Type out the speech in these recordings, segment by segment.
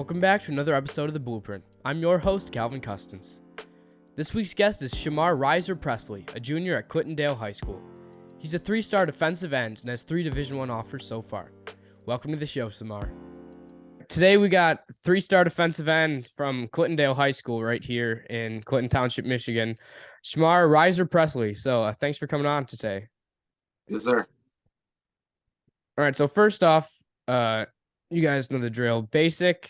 Welcome back to another episode of The Blueprint. I'm your host, Calvin Custance. This week's guest is Shamar Riser-Pressley, a junior at Clintondale High School. He's a 3-star defensive end and has 3 Division I offers so far. Welcome to the show, Shamar. Today we got 3-star defensive end from Clintondale High School right here in Clinton Township, Michigan, Shamar Riser-Pressley. So thanks for coming on today. Yes, sir. All right, so first off, you guys know the drill. Basic,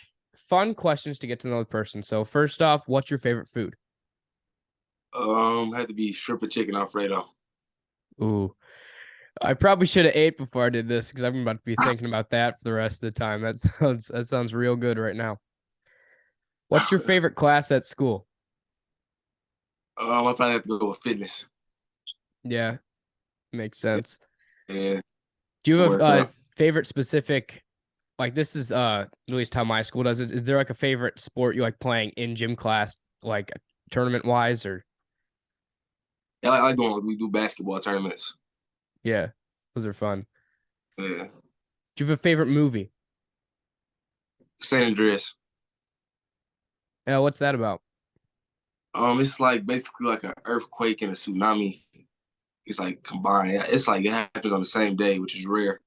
fun questions to get to know the person. So first off, what's your favorite food? Had to be shrimp and chicken Alfredo. Ooh, I probably should have ate before I did this because I'm about to be thinking about that for the rest of the time. That sounds real good right now. What's your favorite class at school? I probably have to go with fitness. Yeah, makes sense. Yeah. Do you have a favorite specific, like this is at least how my school does it. Is there like a favorite sport you like playing in gym class, like tournament wise, or? Yeah, I like doing, we do basketball tournaments. Yeah, those are fun. Yeah. Do you have a favorite movie? San Andreas. Yeah, what's that about? It's like basically like an earthquake and a tsunami. It's like combined. It's like it happens on the same day, which is rare.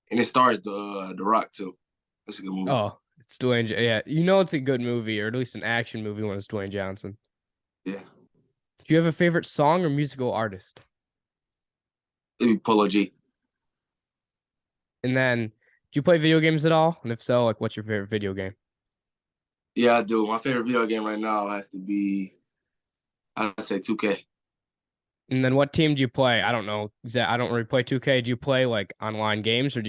And it stars the Rock too. That's a good movie. Oh, it's Dwayne. Yeah, you know it's a good movie, or at least an action movie when it's Dwayne Johnson. Yeah. Do you have a favorite song or musical artist? It'd be Polo G. And then, do you play video games at all? And if so, like, what's your favorite video game? Yeah, I do. My favorite video game right now has to be, I'd say 2K. And then, what team do you play? I don't know. I don't really play 2K. Do you play like online games, or what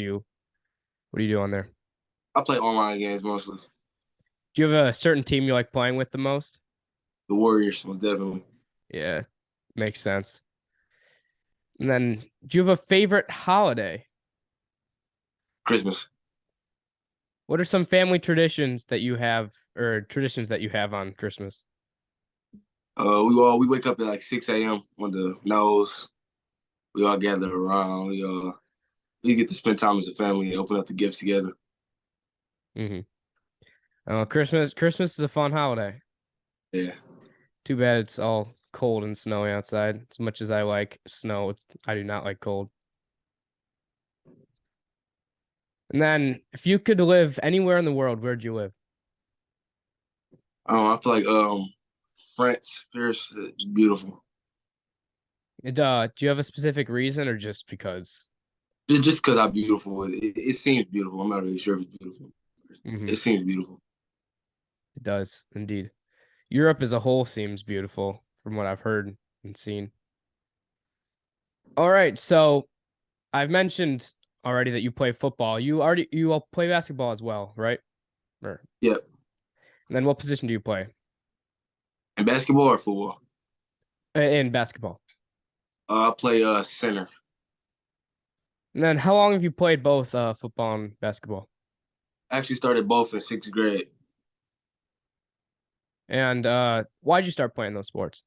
do you do on there? I play online games mostly. Do you have a certain team you like playing with the most? The Warriors, most definitely. Yeah, makes sense. And then, do you have a favorite holiday? Christmas. What are some family traditions that you have, or traditions that you have on Christmas? We wake up at like 6 a.m. on the nose. We all gather around. We get to spend time as a family and open up the gifts together. Mm-hmm. Christmas is a fun holiday. Yeah. Too bad it's all cold and snowy outside. As much as I like snow, I do not like cold. And then, if you could live anywhere in the world, where'd you live? I feel like France, Paris, beautiful. Do you have a specific reason, or just because? Just because I'm beautiful. It seems beautiful. I'm not really sure if it's beautiful. Mm-hmm. It seems beautiful. It does, indeed. Europe as a whole seems beautiful from what I've heard and seen. All right, so I've mentioned already that you play football. You all play basketball as well, right? Yep. And then what position do you play? In basketball or football? In basketball. I play center. And then how long have you played both football and basketball? I actually started both in 6th grade. And why'd you start playing those sports?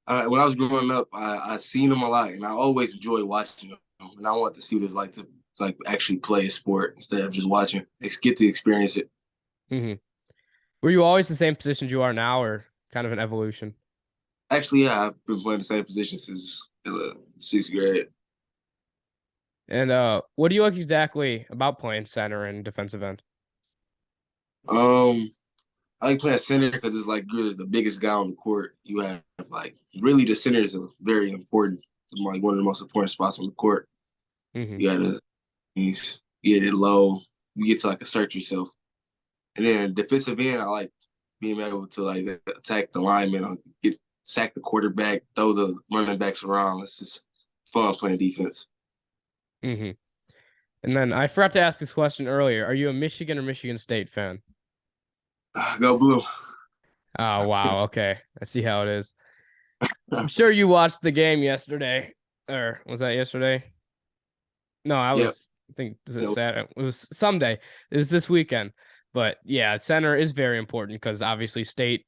When I was growing up, I seen them a lot, and I always enjoyed watching them. And I want to see what it's like to actually play a sport instead of just watching. Get to experience it. Mm-hmm. Were you always the same positions you are now, or kind of an evolution? Actually, yeah, I've been playing the same position since 6th grade. And what do you like exactly about playing center and defensive end? I like playing center because it's like you're the biggest guy on the court. You have like really the center is very important. It's like one of the most important spots on the court. Mm-hmm. You gotta get it low. You get to like assert yourself. And then defensive end, I like being able to like attack the lineman, sack the quarterback, throw the running backs around. It's just fun playing defense. Mm-hmm. And then I forgot to ask this question earlier. Are you a Michigan or Michigan State fan? Go Blue. Oh, wow. Okay. I see how it is. I'm sure you watched the game yesterday. Or was that yesterday? No, I think, was it Saturday? It was someday. It was this weekend. But yeah, center is very important because obviously State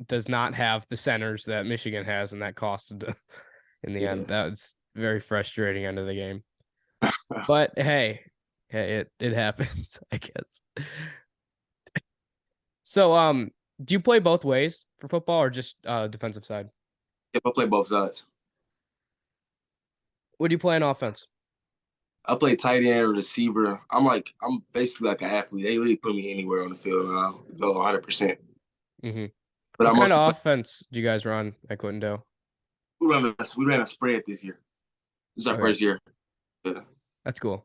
does not have the centers that Michigan has, and that costed in the end. That was very frustrating end of the game. But hey, Hey, it happens, I guess. So, do you play both ways for football or just defensive side? If I play both sides, What do you play on offense? I play tight end, receiver. I'm basically like an athlete. They really put me anywhere on the field, and I'll go 100%. Hmm. But I What kind mostly of play. offense do you guys run at Clintondale? We ran a spread this year. This is our Okay, first year. Yeah, that's cool.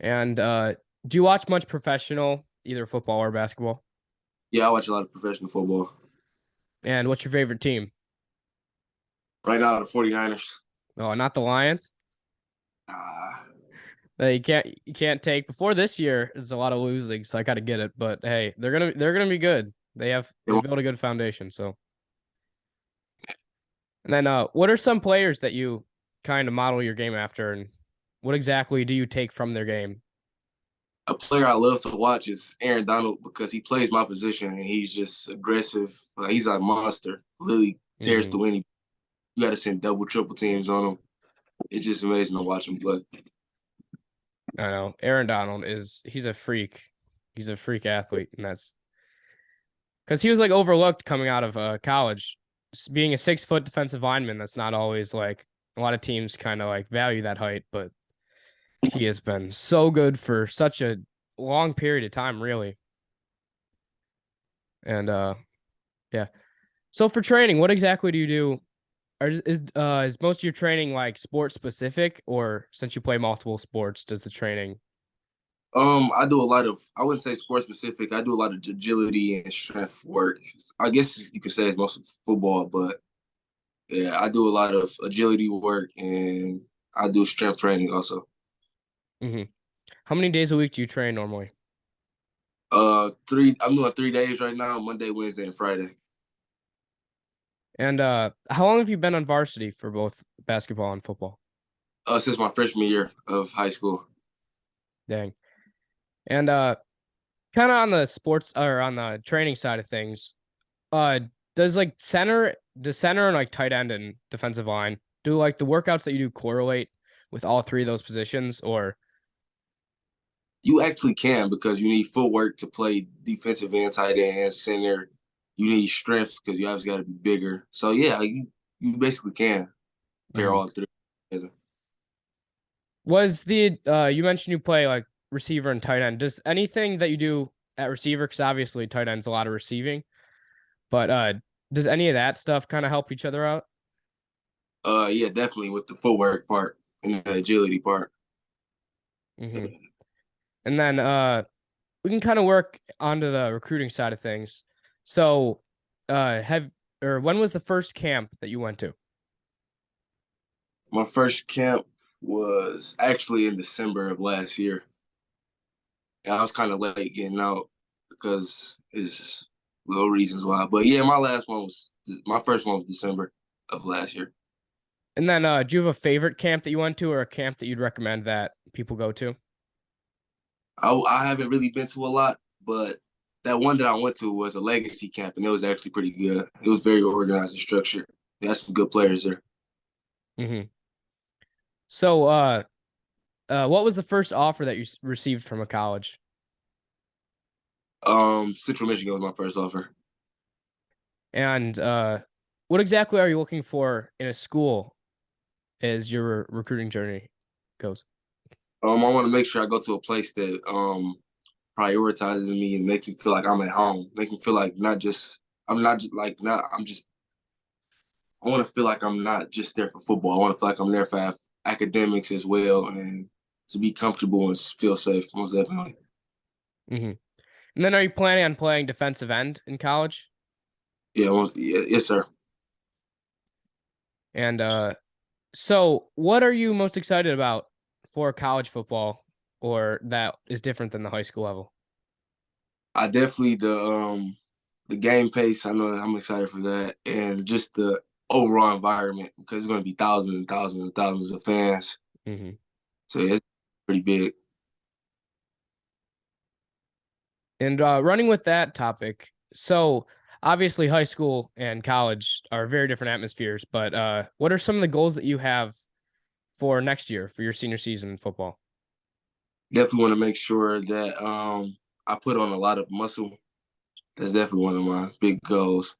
And do you watch much professional, either football or basketball? yeah. I watch a lot of professional football. And what's your favorite team? Right now, the 49ers. Oh, not the Lions. Uh, You can't take before this year. There's a lot of losing, so I gotta get it. But hey, they're gonna be good. They built a good foundation. So, and then what are some players that you kind of model your game after, and what exactly do you take from their game? a player I love to watch is Aaron Donald because he plays my position and he's just aggressive. He's a monster. Really tears Hmm. through any. You got to send double, triple teams on him. It's just amazing to watch him play. I know Aaron Donald he's a freak. He's a freak athlete, and that's because he was like overlooked coming out of college. Being a 6 foot defensive lineman, that's not always like a lot of teams kind of like value that height, but he has been so good for such a long period of time, really. And yeah. So for training, what exactly do you do? Is most of your training like sports specific, or since you play multiple sports, does the training? I do a lot of. I wouldn't say sport specific. I do a lot of agility and strength work. I guess you could say it's mostly football, but yeah, I do a lot of agility work and I do strength training also. Hmm. How many days a week do you train normally? Three. I'm doing 3 days right now: Monday, Wednesday, and Friday. And how long have you been on varsity for both basketball and football? Since my freshman year of high school. Dang. And kind of on the sports or on the training side of things, uh, does center and like tight end and defensive line do like the workouts that you do correlate with all three of those positions, or You actually can because you need footwork to play defensive end, tight end, and center. You need strength because you obviously got to be bigger. So yeah, you basically can pair Mhm. all three together. Was the you mentioned you play like receiver and tight end. Does anything that you do at receiver, because obviously tight end's a lot of receiving, but does any of that stuff kind of help each other out? Yeah, definitely with the footwork part and the agility part. Hmm. And then we can kind of work onto the recruiting side of things. So, have or when was the first camp that you went to? My first camp was actually in December of last year. And I was kind of late getting out because it's little reasons why. But yeah, my first one was December of last year. And then, do you have a favorite camp that you went to, or a camp that you'd recommend that people go to? I haven't really been to a lot, but that one that I went to was a legacy camp, and it was actually pretty good. It was very organized and structured. They had some good players there. Hmm. So, what was the first offer that you received from a college? Central Michigan was my first offer. And what exactly are you looking for in a school as your recruiting journey goes? I want to make sure I go to a place that prioritizes me and make me feel like I'm at home. Make me feel like not just I'm not just like not I'm just I want to feel like I'm not just there for football. I want to feel like I'm there for academics as well and to be comfortable and feel safe. Most definitely. Hmm. And then, are you planning on playing defensive end in college? Yeah, yes, sir. And so, what are you most excited about for college football, or that is different than the high school level? I definitely the game pace. I know I'm excited for that, and just the overall environment because it's going to be thousands and thousands and thousands of fans. Hmm. So yeah, it's pretty big. And running with that topic, so obviously high school and college are very different atmospheres, but what are some of the goals that you have for next year for your senior season in football? Definitely want to make sure that I put on a lot of muscle. That's definitely one of my big goals.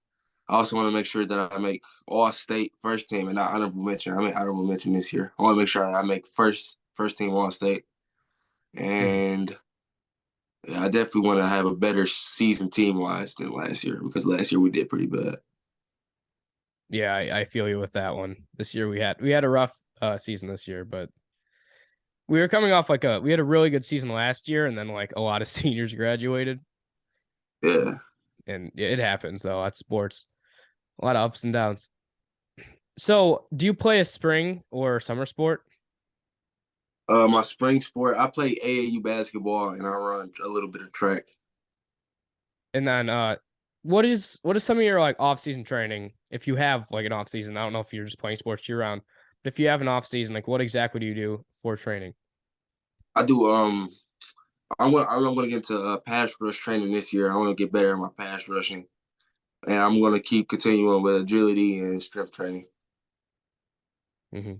I also want to make sure that I make all state first team and not honorable mention. I made honorable mention this year. I want to make sure I make first team all state. Mhm. And yeah, I definitely want to have a better season team wise than last year because last year we did pretty bad. Yeah, I feel you with that one. This year we had a rough season this year, but we were coming off we had a really good season last year, and then like a lot of seniors graduated, Yeah. and it happens though. That's sports. A lot of ups and downs. So, do you play a spring or summer sport? My spring sport, I play AAU basketball and I run a little bit of track. And then what is some of your like off season training if you have like an off season? I don't know if you're just playing sports year round, but if you have an off season, like what exactly do you do for training? I do I'm gonna get into pass rush training this year. I want to get better at my pass rushing, and I'm gonna keep continuing with agility and strength training. Hmm.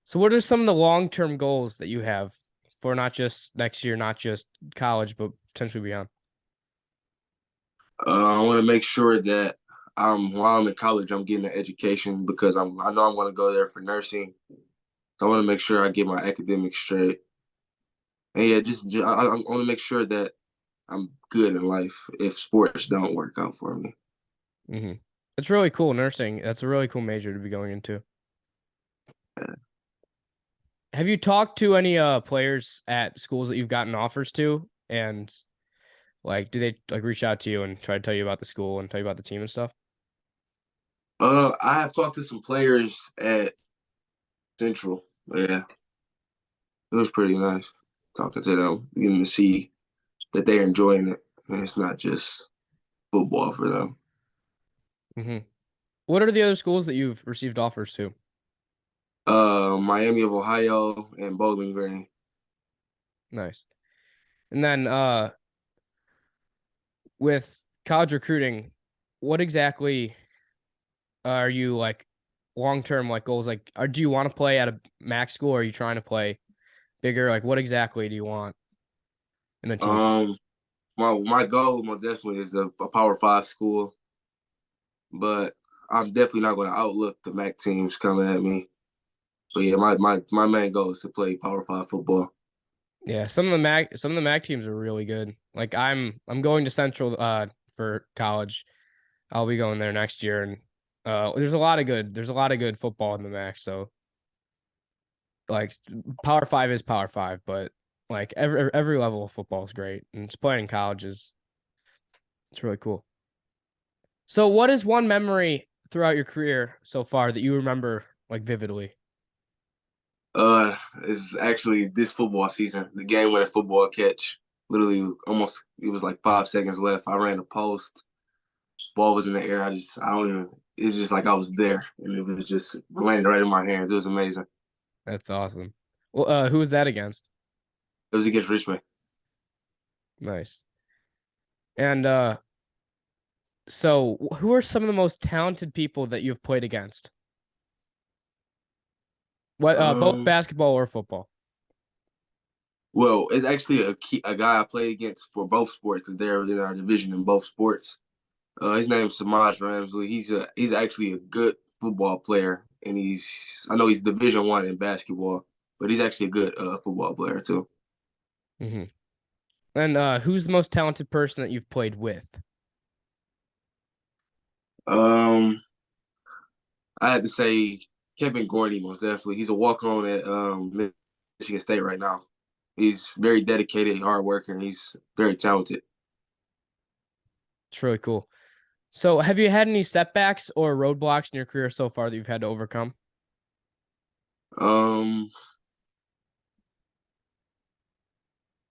So, what are some of the long term goals that you have for not just next year, not just college, but potentially beyond? I want to make sure that while I'm in college, I'm getting an education because I know I'm gonna go there for nursing. So I want to make sure I get my academics straight. And yeah, I want to make sure that I'm good in life if sports don't work out for me. Hmm. It's really cool. Nursing. That's a really cool major to be going into. Have you talked to any players at schools that you've gotten offers to, and like do they like reach out to you and try to tell you about the school and tell you about the team and stuff? I have talked to some players at Central. Yeah, it was pretty nice talking to them, getting to see that they're enjoying it, and it's not just football for them. Hmm. What are the other schools that you've received offers to? Miami of Ohio and Bowling Green. Nice. And then with college recruiting, what exactly are you like long term like goals? Like, do you want to play at a max school? Or are you trying to play bigger? Like, what exactly do you want in a team? Um, my goal most definitely is a Power Five school, but I'm definitely not going to outlook the MAC teams coming at me. But yeah, my main goal is to play Power Five football. Yeah, some of the MAC teams are really good. Like I'm going to Central for college. I'll be going there next year, and there's a lot of good football in the MAC. So like Power 5 is Power 5, but like every level of football is great, and just playing in college is it's really cool. So what is one memory throughout your career so far that you remember like vividly? It's actually this football season, the game winning football catch. Literally, almost it was like 5 seconds left. I ran a post, ball was in the air. I don't even. It's just like I was there, and it was just landed right in my hands. It was amazing. That's awesome. Well, who was that against? It was against Richmond. Nice. And so who are some of the most talented people that you've played against? What both Um, basketball or football? well, it's actually a guy I played against for both sports because they're in our division in both sports. His name is Shamar Riser-Pressley. He's actually a good football player, and I know he's Division 1 in basketball, but he's actually a good football player too. Hmm. And who's the most talented person that you've played with? Um, I had to say Kevin Gorney most definitely. He's a walk on at Michigan State right now. He's very dedicated, hard worker, and he's very talented. It's really cool. So have you had any setbacks or roadblocks in your career so far that you've had to overcome? Um,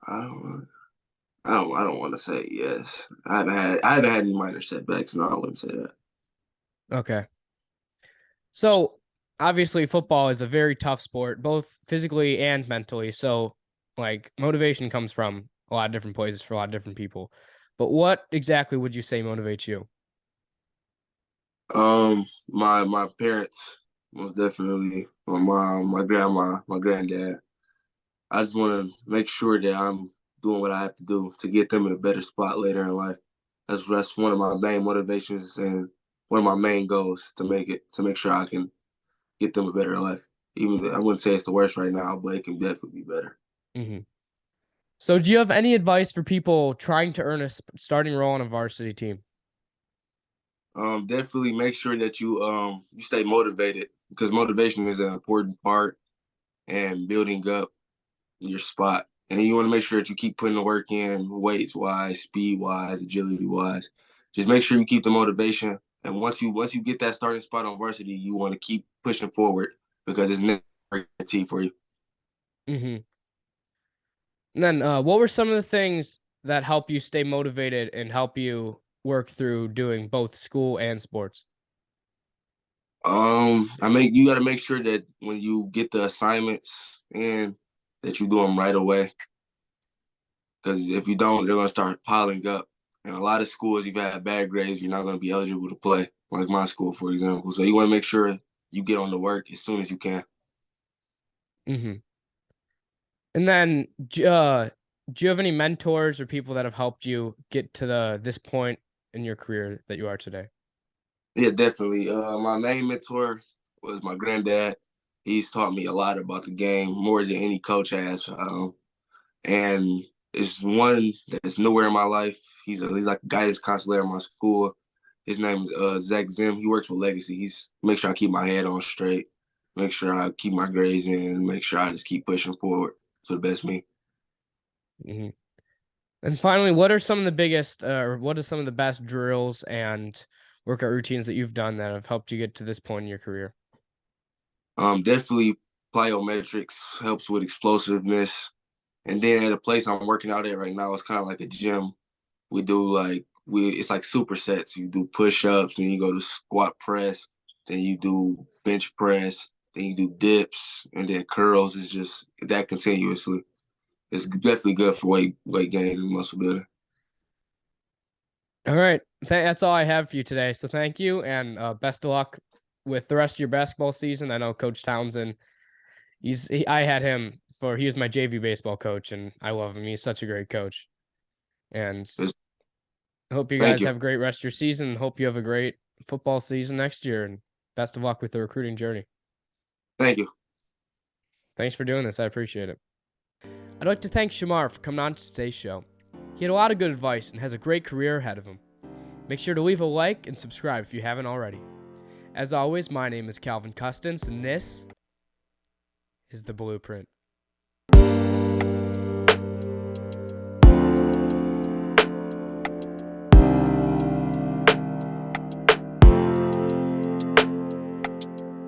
I don't, I don't want to say yes. I haven't had any minor setbacks. No, I wouldn't say that. Okay. So obviously football is a very tough sport, both physically and mentally. So like motivation comes from a lot of different places for a lot of different people. But what exactly would you say motivates you? My parents, most definitely, my mom, my grandma, my granddad. I just want to make sure that I'm doing what I have to do to get them in a better spot later in life. That's one of my main motivations and one of my main goals to make sure I can get them a better life. Even though I wouldn't say it's the worst right now, but it can definitely be better. Hmm. So, do you have any advice for people trying to earn a starting role on a varsity team? Definitely make sure that you stay motivated because motivation is an important part and building up your spot. And you want to make sure that you keep putting the work in, weights wise, speed wise, agility wise. Just make sure you keep the motivation. And once you get that starting spot on varsity, you want to keep pushing forward because it's never guaranteed for you. Hmm. And then, what were some of the things that help you stay motivated and help you work through doing both school and sports? You got to make sure that when you get the assignments in, that you do them right away. Because if you don't, they're gonna start piling up. And a lot of schools, if you have bad grades, you're not gonna be eligible to play. Like my school, for example. So you want to make sure you get on the work as soon as you can. Hmm. And then, do you have any mentors or people that have helped you get to this point in your career that you are today? Yeah, definitely. My main mentor was my granddad. He's taught me a lot about the game, more than any coach has. And it's one that's nowhere in my life. He's like a guidance counselor in my school. His name is Zach Zim. He works with Legacy. He's make sure I keep my head on straight, make sure I keep my grades in, make sure I just keep pushing forward for the best me. Hmm. And finally, what are some of the biggest, or what are some of the best drills and workout routines that you've done that have helped you get to this point in your career? Definitely plyometrics helps with explosiveness. And then at a place I'm working out at right now, it's kind of like a gym. We do like we it's like supersets. You do push-ups, then you go to squat press, then you do bench press, then you do dips, and then curls. Is just that continuously. It's definitely good for weight gain and muscle building. All right. That's all I have for you today. So thank you, and best of luck with the rest of your basketball season. I know Coach Townsend. I had him he was my JV baseball coach, and I love him. He's such a great coach. And It's, I hope you Thank guys you, have a great rest of your season. Hope you have a great football season next year, and best of luck with the recruiting journey. thank you. Thanks for doing this. I appreciate it. I'd like to thank Shamar for coming on to today's show. He had a lot of good advice and has a great career ahead of him. Make sure to leave a like and subscribe if you haven't already. As always, my name is Calvin Custance, and this is The Blueprint.